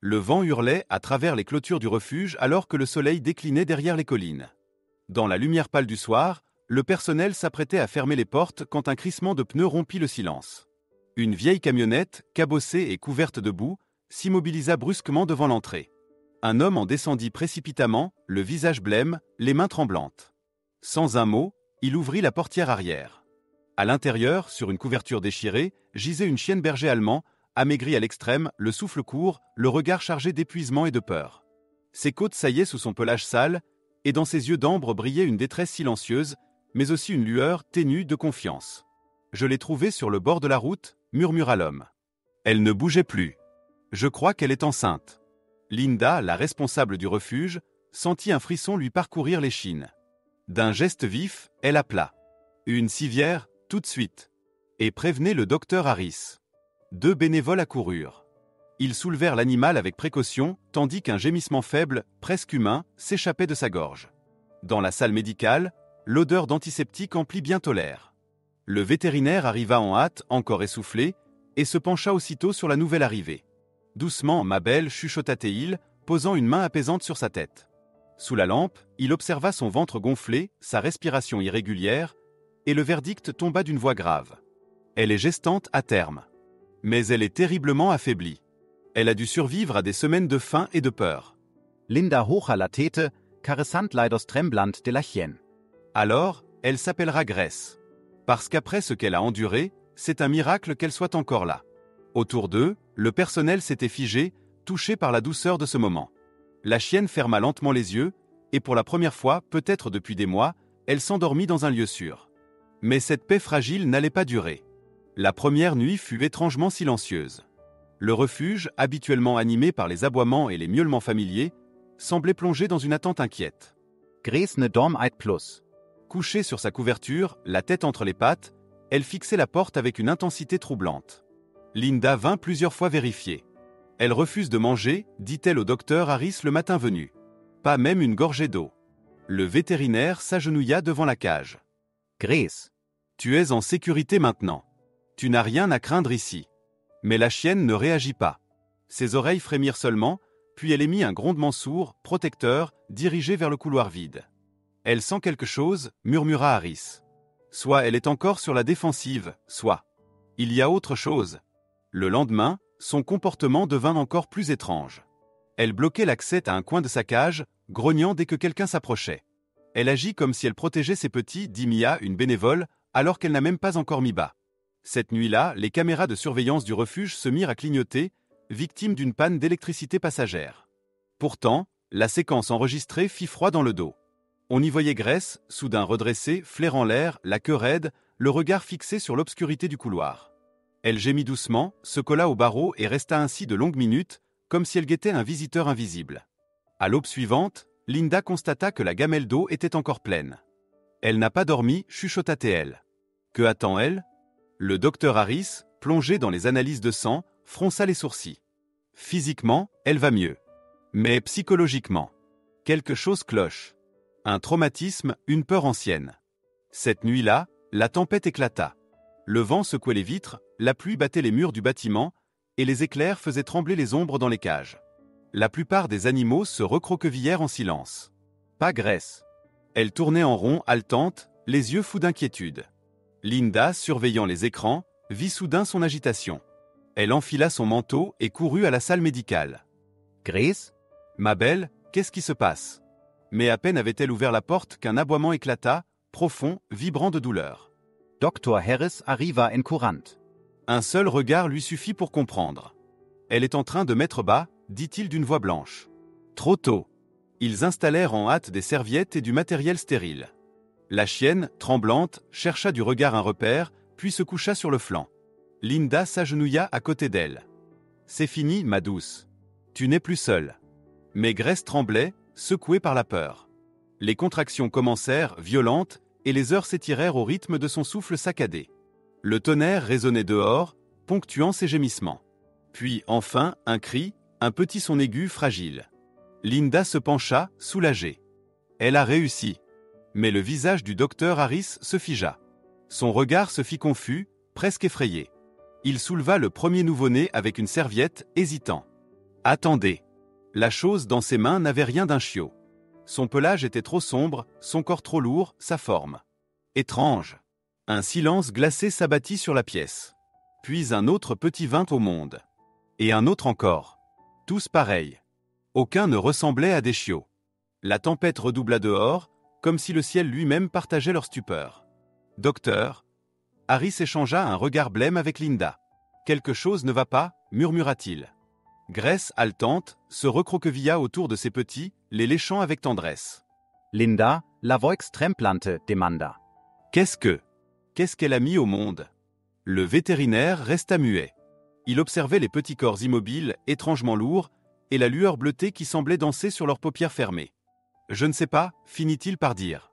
Le vent hurlait à travers les clôtures du refuge alors que le soleil déclinait derrière les collines. Dans la lumière pâle du soir, le personnel s'apprêtait à fermer les portes quand un crissement de pneus rompit le silence. Une vieille camionnette, cabossée et couverte de boue, s'immobilisa brusquement devant l'entrée. Un homme en descendit précipitamment, le visage blême, les mains tremblantes. Sans un mot, il ouvrit la portière arrière. À l'intérieur, sur une couverture déchirée, gisait une chienne berger allemand, amaigrie à l'extrême, le souffle court, le regard chargé d'épuisement et de peur. Ses côtes saillaient sous son pelage sale, et dans ses yeux d'ambre brillait une détresse silencieuse, mais aussi une lueur ténue de confiance. « Je l'ai trouvée sur le bord de la route », murmura l'homme. Elle ne bougeait plus. « Je crois qu'elle est enceinte. » Linda, la responsable du refuge, sentit un frisson lui parcourir l'échine. D'un geste vif, elle appela. « Une civière, tout de suite. » Et prévenez le docteur Harris. 2 bénévoles accoururent. Ils soulevèrent l'animal avec précaution, tandis qu'un gémissement faible, presque humain, s'échappait de sa gorge. Dans la salle médicale, l'odeur d'antiseptique emplit bientôt l'air. Le vétérinaire arriva en hâte, encore essoufflé, et se pencha aussitôt sur la nouvelle arrivée. « Doucement, ma belle, chuchota-t-il, posant une main apaisante sur sa tête. Sous la lampe, il observa son ventre gonflé, sa respiration irrégulière, et le verdict tomba d'une voix grave. Elle est gestante à terme. Mais elle est terriblement affaiblie. Elle a dû survivre à des semaines de faim et de peur. Linda hocha la tête, caressant l'aidos tremblant de la chienne. Alors, elle s'appellera Grace. Parce qu'après ce qu'elle a enduré, c'est un miracle qu'elle soit encore là. Autour d'eux, le personnel s'était figé, touché par la douceur de ce moment. La chienne ferma lentement les yeux, et pour la première fois, peut-être depuis des mois, elle s'endormit dans un lieu sûr. Mais cette paix fragile n'allait pas durer. La première nuit fut étrangement silencieuse. Le refuge, habituellement animé par les aboiements et les miaulements familiers, semblait plongé dans une attente inquiète. Grace ne dorm eit plus. Couchée sur sa couverture, la tête entre les pattes, elle fixait la porte avec une intensité troublante. Linda vint plusieurs fois vérifier. « Elle refuse de manger », dit-elle au docteur Harris le matin venu. Pas même une gorgée d'eau. Le vétérinaire s'agenouilla devant la cage. « Grace, tu es en sécurité maintenant. Tu n'as rien à craindre ici. » Mais la chienne ne réagit pas. Ses oreilles frémirent seulement, puis elle émit un grondement sourd, protecteur, dirigé vers le couloir vide. « Elle sent quelque chose », murmura Harris. Soit elle est encore sur la défensive, soit. Il y a autre chose. Le lendemain, son comportement devint encore plus étrange. Elle bloquait l'accès à un coin de sa cage, grognant dès que quelqu'un s'approchait. Elle agit comme si elle protégeait ses petits, dit Mia, une bénévole, alors qu'elle n'a même pas encore mis bas. Cette nuit-là, les caméras de surveillance du refuge se mirent à clignoter, victimes d'une panne d'électricité passagère. Pourtant, la séquence enregistrée fit froid dans le dos. On y voyait Grace, soudain redressée, flairant l'air, la queue raide, le regard fixé sur l'obscurité du couloir. Elle gémit doucement, se colla au barreau et resta ainsi de longues minutes, comme si elle guettait un visiteur invisible. À l'aube suivante, Linda constata que la gamelle d'eau était encore pleine. Elle n'a pas dormi, chuchota-t-elle. Que attend-elle ? Le docteur Harris, plongé dans les analyses de sang, fronça les sourcils. Physiquement, elle va mieux. Mais psychologiquement, quelque chose cloche. Un traumatisme, une peur ancienne. Cette nuit-là, la tempête éclata. Le vent secouait les vitres, la pluie battait les murs du bâtiment, et les éclairs faisaient trembler les ombres dans les cages. La plupart des animaux se recroquevillèrent en silence. Pas Grace. Elle tournait en rond, haletante, les yeux fous d'inquiétude. Linda, surveillant les écrans, vit soudain son agitation. Elle enfila son manteau et courut à la salle médicale. « Grace ? Ma belle, qu'est-ce qui se passe ?» Mais à peine avait-elle ouvert la porte qu'un aboiement éclata, profond, vibrant de douleur. Dr. Harris arriva en courant. Un seul regard lui suffit pour comprendre. « Elle est en train de mettre bas », dit-il d'une voix blanche. Trop tôt. Ils installèrent en hâte des serviettes et du matériel stérile. La chienne, tremblante, chercha du regard un repère, puis se coucha sur le flanc. Linda s'agenouilla à côté d'elle. « C'est fini, ma douce. Tu n'es plus seule. » Mais Grace tremblait, secouée par la peur. Les contractions commencèrent, violentes, et les heures s'étirèrent au rythme de son souffle saccadé. Le tonnerre résonnait dehors, ponctuant ses gémissements. Puis, enfin, un cri, un petit son aigu fragile. Linda se pencha, soulagée. Elle a réussi. Mais le visage du docteur Harris se figea. Son regard se fit confus, presque effrayé. Il souleva le premier nouveau-né avec une serviette, hésitant. « Attendez. La chose dans ses mains n'avait rien d'un chiot. Son pelage était trop sombre, son corps trop lourd, sa forme. Étrange. Un silence glacé s'abattit sur la pièce. Puis un autre petit vint au monde. Et un autre encore. Tous pareils. Aucun ne ressemblait à des chiots. La tempête redoubla dehors, comme si le ciel lui-même partageait leur stupeur. « Docteur ?» Harris échangea un regard blême avec Linda. « Quelque chose ne va pas » murmura-t-il. Grace, haletante, se recroquevilla autour de ses petits, les léchant avec tendresse. Linda, la voix tremblante, demanda. Qu'est-ce qu'elle a mis au monde? Le vétérinaire resta muet. Il observait les petits corps immobiles, étrangement lourds, et la lueur bleutée qui semblait danser sur leurs paupières fermées. « Je ne sais pas, finit-il par dire.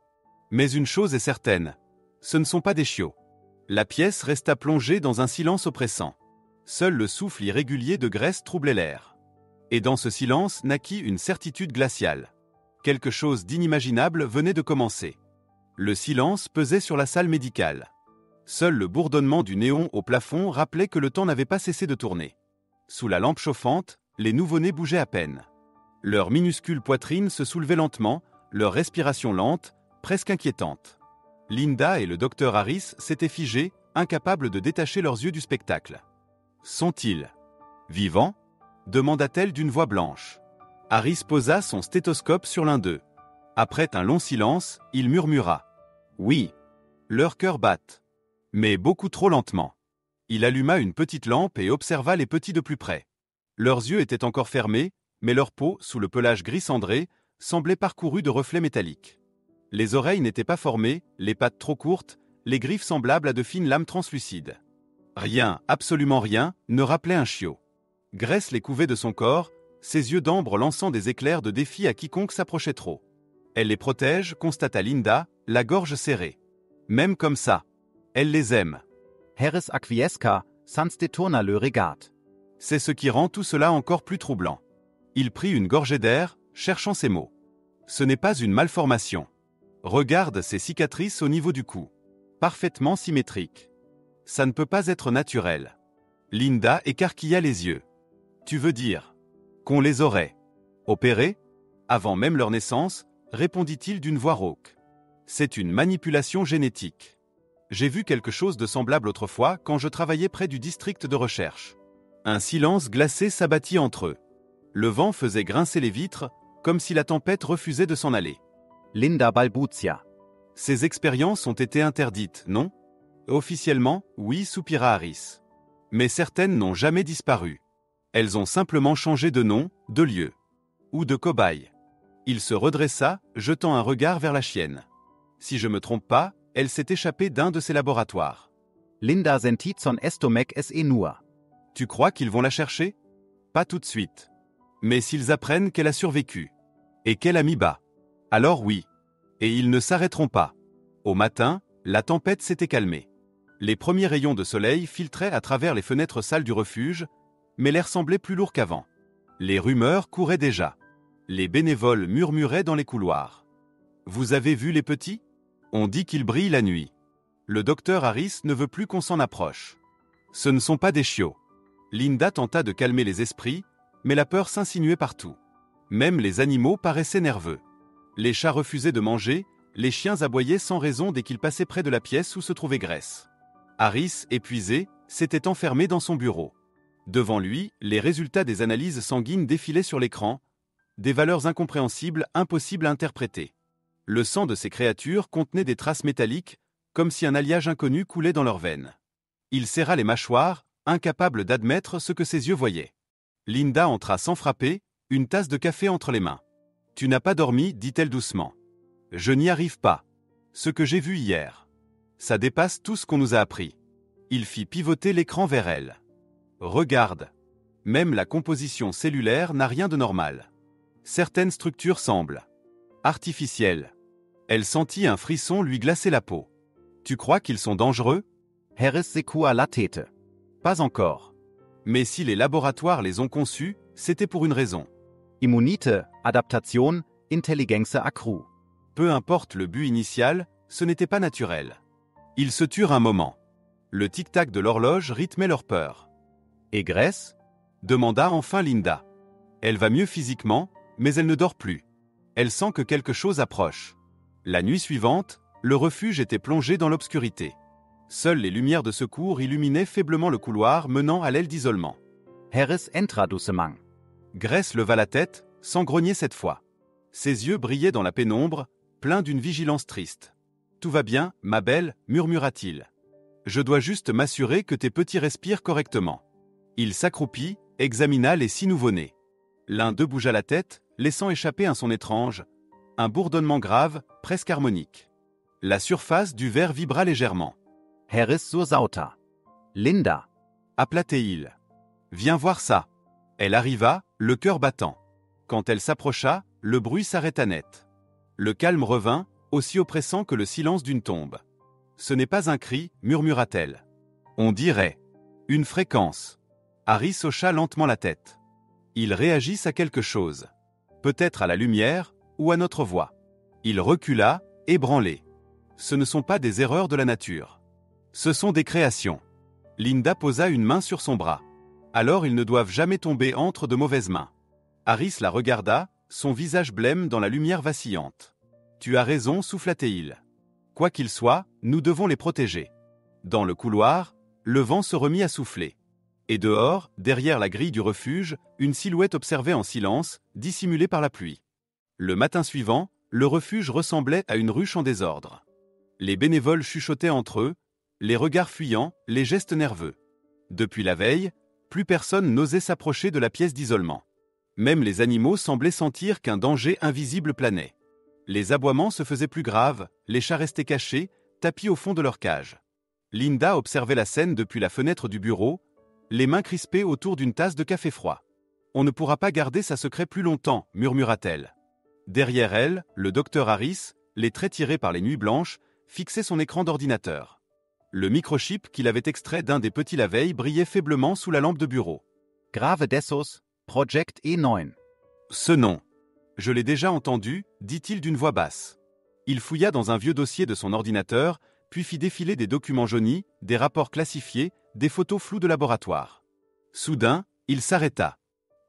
Mais une chose est certaine, ce ne sont pas des chiots. » La pièce resta plongée dans un silence oppressant. Seul le souffle irrégulier de Grace troublait l'air. Et dans ce silence naquit une certitude glaciale. Quelque chose d'inimaginable venait de commencer. Le silence pesait sur la salle médicale. Seul le bourdonnement du néon au plafond rappelait que le temps n'avait pas cessé de tourner. Sous la lampe chauffante, les nouveau-nés bougeaient à peine. Leur minuscule poitrine se soulevait lentement, leur respiration lente, presque inquiétante. Linda et le docteur Harris s'étaient figés, incapables de détacher leurs yeux du spectacle. « Sont-ils vivants ?» demanda-t-elle d'une voix blanche. Harris posa son stéthoscope sur l'un d'eux. Après un long silence, il murmura. « Oui. Leurs cœurs battent. Mais beaucoup trop lentement. » Il alluma une petite lampe et observa les petits de plus près. Leurs yeux étaient encore fermés, mais leur peau, sous le pelage gris cendré, semblait parcourue de reflets métalliques. Les oreilles n'étaient pas formées, les pattes trop courtes, les griffes semblables à de fines lames translucides. Rien, absolument rien, ne rappelait un chiot. Grace les couvait de son corps, ses yeux d'ambre lançant des éclairs de défi à quiconque s'approchait trop. Elle les protège, constata Linda, la gorge serrée. Même comme ça. Elle les aime. Harris acquiesca, sans détourna le regard. C'est ce qui rend tout cela encore plus troublant. Il prit une gorgée d'air, cherchant ses mots. Ce n'est pas une malformation. Regarde ces cicatrices au niveau du cou. Parfaitement symétriques. Ça ne peut pas être naturel. Linda écarquilla les yeux. Tu veux dire qu'on les aurait opérés avant même leur naissance, répondit-il d'une voix rauque. C'est une manipulation génétique. J'ai vu quelque chose de semblable autrefois quand je travaillais près du district de recherche. Un silence glacé s'abattit entre eux. Le vent faisait grincer les vitres, comme si la tempête refusait de s'en aller. Linda balbutia. Ces expériences ont été interdites, non? Officiellement, oui, soupira Harris. Mais certaines n'ont jamais disparu. Elles ont simplement changé de nom, de lieu. Ou de cobaye. Il se redressa, jetant un regard vers la chienne. Si je me trompe pas, elle s'est échappée d'un de ses laboratoires. Linda sentit son Estomach es nur. Tu crois qu'ils vont la chercher? Pas tout de suite. Mais s'ils apprennent qu'elle a survécu. Et qu'elle a mis bas. Alors oui. Et ils ne s'arrêteront pas. Au matin, la tempête s'était calmée. Les premiers rayons de soleil filtraient à travers les fenêtres sales du refuge, mais l'air semblait plus lourd qu'avant. Les rumeurs couraient déjà. Les bénévoles murmuraient dans les couloirs. Vous avez vu les petits? On dit qu'ils brillent la nuit. Le docteur Harris ne veut plus qu'on s'en approche. Ce ne sont pas des chiots. Linda tenta de calmer les esprits, mais la peur s'insinuait partout. Même les animaux paraissaient nerveux. Les chats refusaient de manger, les chiens aboyaient sans raison dès qu'ils passaient près de la pièce où se trouvait Grace. Harris, épuisé, s'était enfermé dans son bureau. Devant lui, les résultats des analyses sanguines défilaient sur l'écran, des valeurs incompréhensibles, impossibles à interpréter. Le sang de ces créatures contenait des traces métalliques, comme si un alliage inconnu coulait dans leurs veines. Il serra les mâchoires, incapable d'admettre ce que ses yeux voyaient. Linda entra sans frapper, une tasse de café entre les mains. « Tu n'as pas dormi, dit-elle doucement. Je n'y arrive pas. Ce que j'ai vu hier. Ça dépasse tout ce qu'on nous a appris. » Il fit pivoter l'écran vers elle. « Regarde. Même la composition cellulaire n'a rien de normal. Certaines structures semblent artificielles. » Elle sentit un frisson lui glacer la peau. « Tu crois qu'ils sont dangereux? » Harris secoua la tête. Pas encore. Mais si les laboratoires les ont conçus, c'était pour une raison. Immunité, adaptation, intelligence accrue. Peu importe le but initial, ce n'était pas naturel. Ils se turent un moment. Le tic-tac de l'horloge rythmait leur peur. « Et Grace ?» demanda enfin Linda. Elle va mieux physiquement, mais elle ne dort plus. Elle sent que quelque chose approche. La nuit suivante, le refuge était plongé dans l'obscurité. Seules les lumières de secours illuminaient faiblement le couloir menant à l'aile d'isolement. Harris entra doucement. Grace leva la tête, sans grogner cette fois. Ses yeux brillaient dans la pénombre, pleins d'une vigilance triste. « Tout va bien, ma belle » murmura-t-il. « Je dois juste m'assurer que tes petits respirent correctement. » Il s'accroupit, examina les 6 nouveau-nés. L'un d'eux bougea la tête, laissant échapper un son étrange, un bourdonnement grave, presque harmonique. La surface du verre vibra légèrement. Harris sursauta. Linda. Appela-t-il. Viens voir ça. Elle arriva, le cœur battant. Quand elle s'approcha, le bruit s'arrêta net. Le calme revint, aussi oppressant que le silence d'une tombe. Ce n'est pas un cri, murmura-t-elle. On dirait. Une fréquence. Harris hocha lentement la tête. Ils réagissent à quelque chose. Peut-être à la lumière, ou à notre voix. Il recula, ébranlé. Ce ne sont pas des erreurs de la nature. Ce sont des créations. Linda posa une main sur son bras. Alors ils ne doivent jamais tomber entre de mauvaises mains. Harris la regarda, son visage blême dans la lumière vacillante. Tu as raison, souffla-t-il. Quoi qu'il soit, nous devons les protéger. Dans le couloir, le vent se remit à souffler. Et dehors, derrière la grille du refuge, une silhouette observait en silence, dissimulée par la pluie. Le matin suivant, le refuge ressemblait à une ruche en désordre. Les bénévoles chuchotaient entre eux, les regards fuyants, les gestes nerveux. Depuis la veille, plus personne n'osait s'approcher de la pièce d'isolement. Même les animaux semblaient sentir qu'un danger invisible planait. Les aboiements se faisaient plus graves, les chats restaient cachés, tapis au fond de leur cage. Linda observait la scène depuis la fenêtre du bureau, les mains crispées autour d'une tasse de café froid. « On ne pourra pas garder ça secret plus longtemps », murmura-t-elle. Derrière elle, le docteur Harris, les traits tirés par les nuits blanches, fixait son écran d'ordinateur. Le microchip qu'il avait extrait d'un des petits la veille brillait faiblement sous la lampe de bureau. Grave Dessus, Project E9. Ce nom. Je l'ai déjà entendu, dit-il d'une voix basse. Il fouilla dans un vieux dossier de son ordinateur, puis fit défiler des documents jaunis, des rapports classifiés, des photos floues de laboratoire. Soudain, il s'arrêta.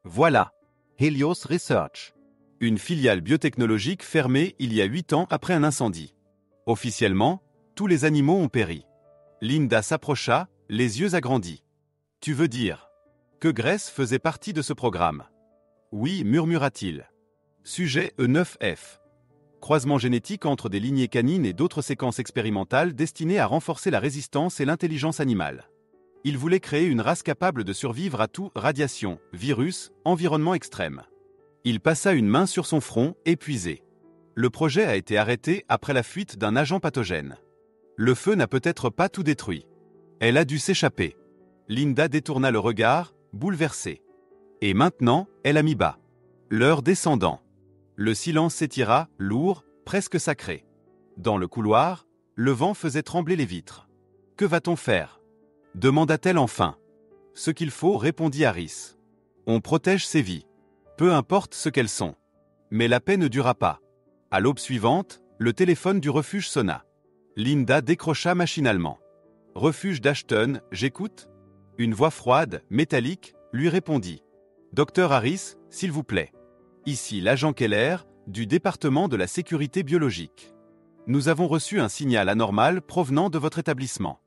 Voilà. Helios Research. Une filiale biotechnologique fermée il y a 8 ans après un incendie. Officiellement, tous les animaux ont péri. Linda s'approcha, les yeux agrandis. « Tu veux dire que Grace faisait partie de ce programme ?» « Oui, murmura-t-il. » Sujet E9F. Croisement génétique entre des lignées canines et d'autres séquences expérimentales destinées à renforcer la résistance et l'intelligence animale. Il voulait créer une race capable de survivre à tout, radiation, virus, environnement extrême. Il passa une main sur son front, épuisé. Le projet a été arrêté après la fuite d'un agent pathogène. Le feu n'a peut-être pas tout détruit. Elle a dû s'échapper. Linda détourna le regard, bouleversée. Et maintenant, elle a mis bas. L'heure descendant. Le silence s'étira, lourd, presque sacré. Dans le couloir, le vent faisait trembler les vitres. « Que va-t-on faire » demanda-t-elle enfin. « Ce qu'il faut, répondit Harris. On protège ces vies. Peu importe ce qu'elles sont. Mais la paix ne dura pas. À l'aube suivante, le téléphone du refuge sonna. Linda décrocha machinalement. « Refuge d'Ashton, j'écoute ?» Une voix froide, métallique, lui répondit. « Docteur Harris, s'il vous plaît. Ici l'agent Keller, du département de la sécurité biologique. Nous avons reçu un signal anormal provenant de votre établissement.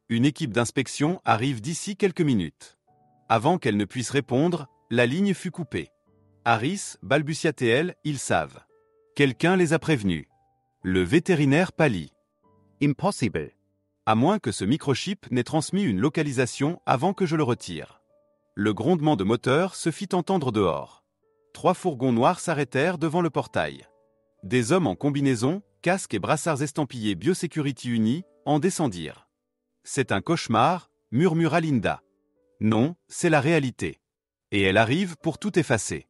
Une équipe d'inspection arrive d'ici quelques minutes. » Avant qu'elle ne puisse répondre, la ligne fut coupée. « Harris, balbutia-t-elle, ils savent. Quelqu'un les a prévenus. » Le vétérinaire pâlit. « Impossible. » À moins que ce microchip n'ait transmis une localisation avant que je le retire. Le grondement de moteur se fit entendre dehors. 3 fourgons noirs s'arrêtèrent devant le portail. Des hommes en combinaison, casques et brassards estampillés Biosecurity Uni en descendirent. « C'est un cauchemar » murmura Linda. « Non, c'est la réalité. » Et elle arrive pour tout effacer.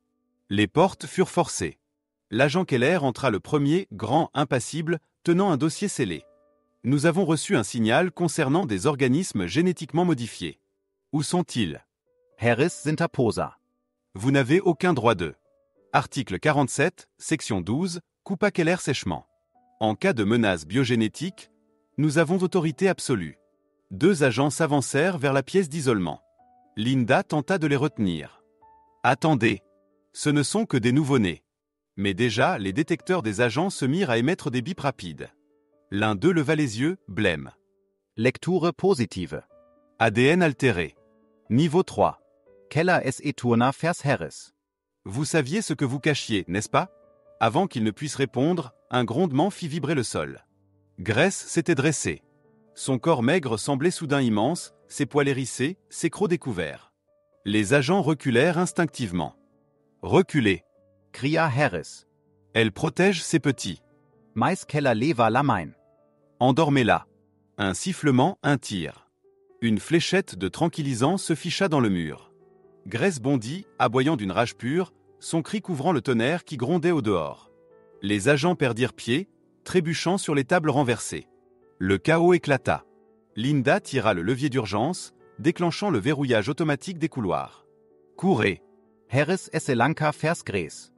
Les portes furent forcées. L'agent Keller entra le premier, grand, impassible, tenant un dossier scellé. « Nous avons reçu un signal concernant des organismes génétiquement modifiés. Où sont-ils » Harris s'interposa. Vous n'avez aucun droit d'eux. Article 47, section 12, coupa Keller sèchement. En cas de menace biogénétique, nous avons autorité absolue. 2 agents s'avancèrent vers la pièce d'isolement. Linda tenta de les retenir. Attendez. Ce ne sont que des nouveau-nés. Mais déjà, les détecteurs des agents se mirent à émettre des bips rapides. L'un d'eux leva les yeux, blême. Lecture positive. ADN altéré. Niveau 3. Keller es eturna vers Harris. Vous saviez ce que vous cachiez, n'est-ce pas? Avant qu'il ne puisse répondre, un grondement fit vibrer le sol. Grace s'était dressé. Son corps maigre semblait soudain immense, ses poils hérissés, ses crocs découverts. Les agents reculèrent instinctivement. Reculez. Cria Harris. Elle protège ses petits. Mais Keller leva la main. Endormez-la. Un sifflement, un tir. Une fléchette de tranquillisant se ficha dans le mur. Grace bondit, aboyant d'une rage pure, son cri couvrant le tonnerre qui grondait au dehors. Les agents perdirent pied, trébuchant sur les tables renversées. Le chaos éclata. Linda tira le levier d'urgence, déclenchant le verrouillage automatique des couloirs. Courez. Harris esselanka vers Grace.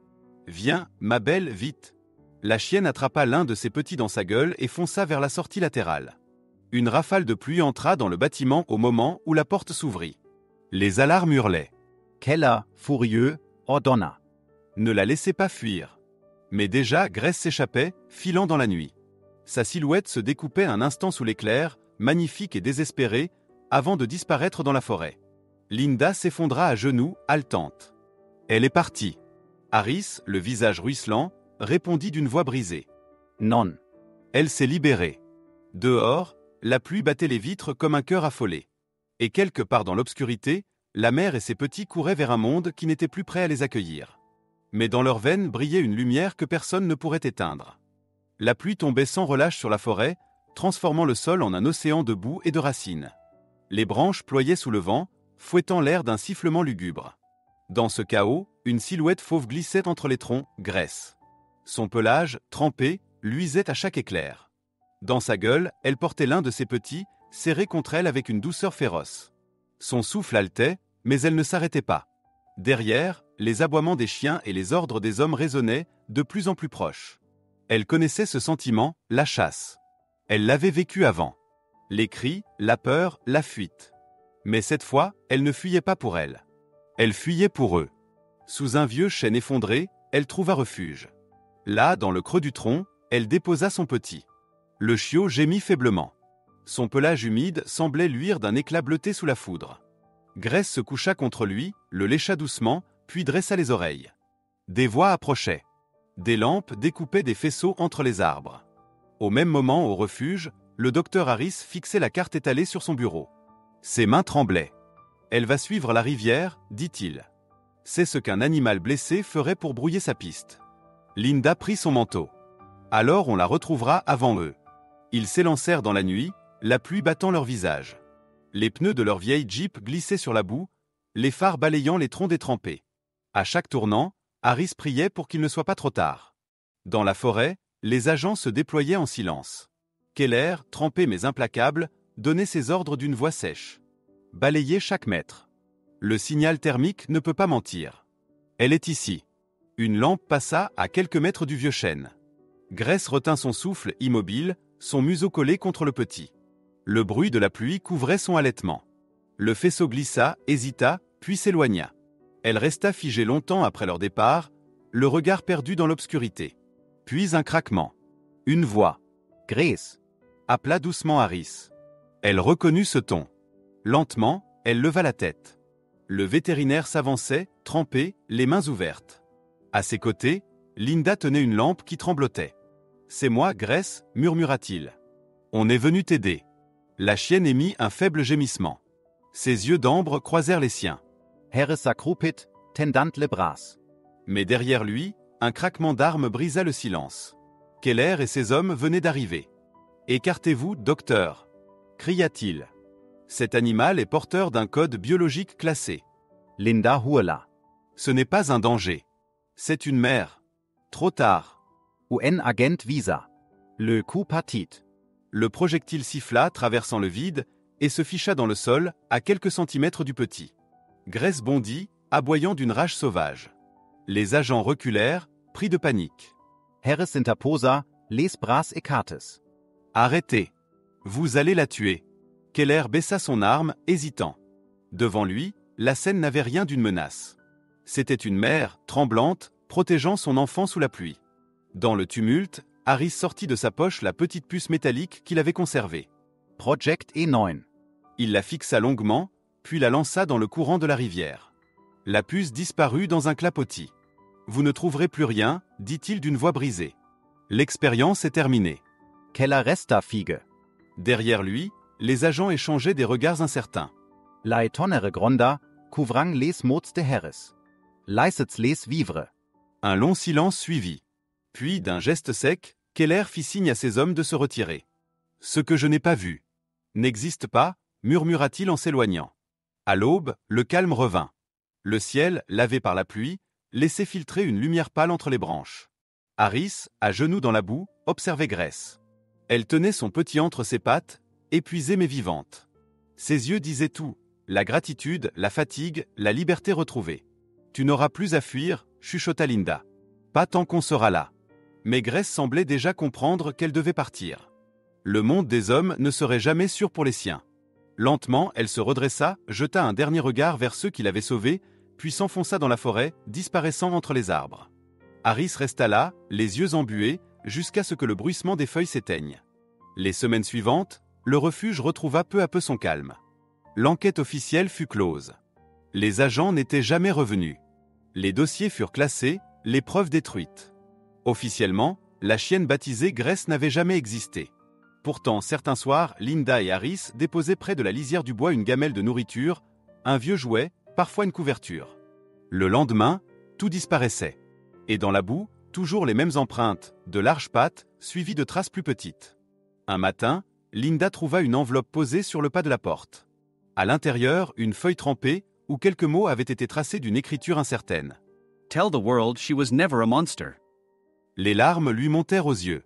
Viens, ma belle, vite. La chienne attrapa l'un de ses petits dans sa gueule et fonça vers la sortie latérale. Une rafale de pluie entra dans le bâtiment au moment où la porte s'ouvrit. Les alarmes hurlaient. Keller, furieux, ordonna. Ne la laissez pas fuir. Mais déjà, Grace s'échappait, filant dans la nuit. Sa silhouette se découpait un instant sous l'éclair, magnifique et désespérée, avant de disparaître dans la forêt. Linda s'effondra à genoux, haletante. Elle est partie. Harris, le visage ruisselant, répondit d'une voix brisée. Non. Elle s'est libérée. Dehors, la pluie battait les vitres comme un cœur affolé. Et quelque part dans l'obscurité, la mère et ses petits couraient vers un monde qui n'était plus prêt à les accueillir. Mais dans leurs veines brillait une lumière que personne ne pourrait éteindre. La pluie tombait sans relâche sur la forêt, transformant le sol en un océan de boue et de racines. Les branches ployaient sous le vent, fouettant l'air d'un sifflement lugubre. Dans ce chaos, une silhouette fauve glissait entre les troncs, Grace. Son pelage, trempé, luisait à chaque éclair. Dans sa gueule, elle portait l'un de ses petits, serré contre elle avec une douceur féroce. Son souffle haletait, mais elle ne s'arrêtait pas. Derrière, les aboiements des chiens et les ordres des hommes résonnaient, de plus en plus proches. Elle connaissait ce sentiment, la chasse. Elle l'avait vécu avant. Les cris, la peur, la fuite. Mais cette fois, elle ne fuyait pas pour elle. Elle fuyait pour eux. Sous un vieux chêne effondré, elle trouva refuge. Là, dans le creux du tronc, elle déposa son petit. Le chiot gémit faiblement. Son pelage humide semblait luire d'un éclat bleuté sous la foudre. Grace se coucha contre lui, le lécha doucement, puis dressa les oreilles. Des voix approchaient. Des lampes découpaient des faisceaux entre les arbres. Au même moment, au refuge, le docteur Harris fixait la carte étalée sur son bureau. Ses mains tremblaient. « Elle va suivre la rivière, dit-il. C'est ce qu'un animal blessé ferait pour brouiller sa piste. » Linda prit son manteau. « Alors on la retrouvera avant eux. » Ils s'élancèrent dans la nuit, la pluie battant leur visage. Les pneus de leur vieille Jeep glissaient sur la boue, les phares balayant les troncs détrempés. À chaque tournant, Harris priait pour qu'il ne soit pas trop tard. Dans la forêt, les agents se déployaient en silence. Keller, trempé mais implacable, donnait ses ordres d'une voix sèche. Balayez chaque mètre. Le signal thermique ne peut pas mentir. Elle est ici. Une lampe passa à quelques mètres du vieux chêne. Grace retint son souffle immobile, son museau collé contre le petit. Le bruit de la pluie couvrait son halètement. Le faisceau glissa, hésita, puis s'éloigna. Elle resta figée longtemps après leur départ, le regard perdu dans l'obscurité. Puis un craquement. Une voix. « Grace !» appela doucement Harris. Elle reconnut ce ton. Lentement, elle leva la tête. Le vétérinaire s'avançait, trempé, les mains ouvertes. À ses côtés, Linda tenait une lampe qui tremblotait. « C'est moi, Grace » murmura-t-il. « On est venu t'aider. » La chienne émit un faible gémissement. Ses yeux d'ambre croisèrent les siens. Harris s'accroupit, tendant les bras. Mais derrière lui, un craquement d'armes brisa le silence. Keller et ses hommes venaient d'arriver. « Écartez-vous, docteur !» cria-t-il. Cet animal est porteur d'un code biologique classé. Linda hurla. Ce n'est pas un danger. C'est une mère. Trop tard. UN agent visa. Le coup partit. Le projectile siffla, traversant le vide, et se ficha dans le sol, à quelques centimètres du petit. Grace bondit, aboyant d'une rage sauvage. Les agents reculèrent, pris de panique. Harris interposa, les bras écartés. Arrêtez. Vous allez la tuer. Keller baissa son arme, hésitant. Devant lui, la scène n'avait rien d'une menace. C'était une mère, tremblante, protégeant son enfant sous la pluie. Dans le tumulte, Harris sortit de sa poche la petite puce métallique qu'il avait conservée. Project E9. Il la fixa longuement, puis la lança dans le courant de la rivière. La puce disparut dans un clapotis. « Vous ne trouverez plus rien », dit-il d'une voix brisée. L'expérience est terminée. Keller resta fige. Derrière lui, les agents échangeaient des regards incertains. Laetonere gronda, couvrang les mots de Harris. Laissets les vivre. Un long silence suivit. Puis, d'un geste sec, Keller fit signe à ses hommes de se retirer. « Ce que je n'ai pas vu n'existe pas », murmura-t-il en s'éloignant. À l'aube, le calme revint. Le ciel, lavé par la pluie, laissait filtrer une lumière pâle entre les branches. Harris, à genoux dans la boue, observait Grace. Elle tenait son petit entre ses pattes, épuisée mais vivante. Ses yeux disaient tout, la gratitude, la fatigue, la liberté retrouvée. « Tu n'auras plus à fuir », chuchota Linda. « Pas tant qu'on sera là. » Mais Grace semblait déjà comprendre qu'elle devait partir. Le monde des hommes ne serait jamais sûr pour les siens. Lentement, elle se redressa, jeta un dernier regard vers ceux qui l'avaient sauvée, puis s'enfonça dans la forêt, disparaissant entre les arbres. Harris resta là, les yeux embués, jusqu'à ce que le bruissement des feuilles s'éteigne. Les semaines suivantes, le refuge retrouva peu à peu son calme. L'enquête officielle fut close. Les agents n'étaient jamais revenus. Les dossiers furent classés, les preuves détruites. Officiellement, la chienne baptisée Grace n'avait jamais existé. Pourtant, certains soirs, Linda et Harris déposaient près de la lisière du bois une gamelle de nourriture, un vieux jouet, parfois une couverture. Le lendemain, tout disparaissait. Et dans la boue, toujours les mêmes empreintes, de larges pattes, suivies de traces plus petites. Un matin, Linda trouva une enveloppe posée sur le pas de la porte. À l'intérieur, une feuille trempée, où quelques mots avaient été tracés d'une écriture incertaine. Tell the world she was never a monster. Les larmes lui montèrent aux yeux.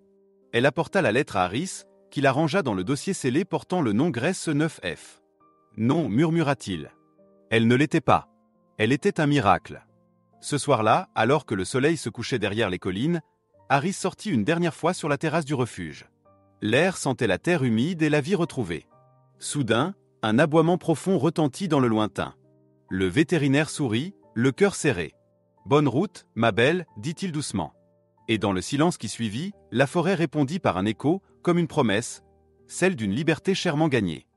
Elle apporta la lettre à Harris, qui la rangea dans le dossier scellé portant le nom Grace 9F. Non, murmura-t-il. Elle ne l'était pas. Elle était un miracle. Ce soir-là, alors que le soleil se couchait derrière les collines, Harris sortit une dernière fois sur la terrasse du refuge. L'air sentait la terre humide et la vie retrouvée. Soudain, un aboiement profond retentit dans le lointain. Le vétérinaire sourit, le cœur serré. « Bonne route, ma belle », dit-il doucement. Et dans le silence qui suivit, la forêt répondit par un écho, comme une promesse, celle d'une liberté chèrement gagnée.